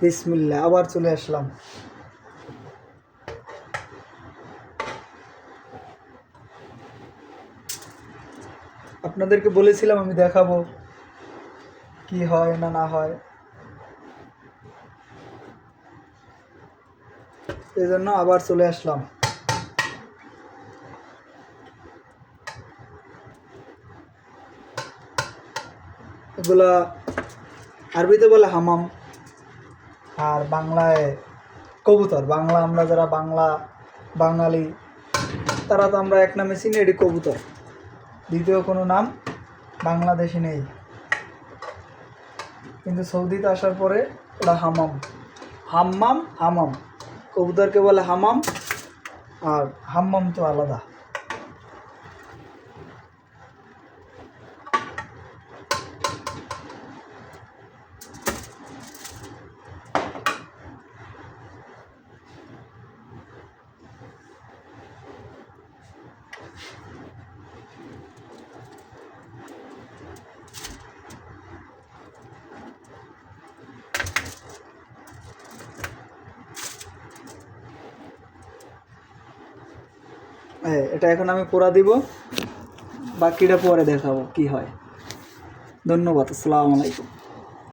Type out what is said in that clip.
বিসমিল্লাহ, আবার চলে আসলাম। আপনাদেরকে বলেছিলাম আমি দেখাবো কি হয় না না হয়, এই জন্য আবার চলে আসলাম। এগুলা আরবিতে বলে হামাম, আর বাংলায় কবুতর। বাংলা আমরা যারা বাঙালি তারা তো আমরা এক নামে চিনি, এটি কবুতর। দ্বিতীয় কোনো নাম বাংলাদেশে নেই, কিন্তু সৌদিতে আসার পরে ওরা হামাম হামাম কবুতরকে বলে হামাম, আর হাম্মাম তো আলাদা। এটা এখন আমি পোড়া দিব, বাকিটা পরে দেখাবো কি হয়। ধন্যবাদ, আসসালামু আলাইকুম।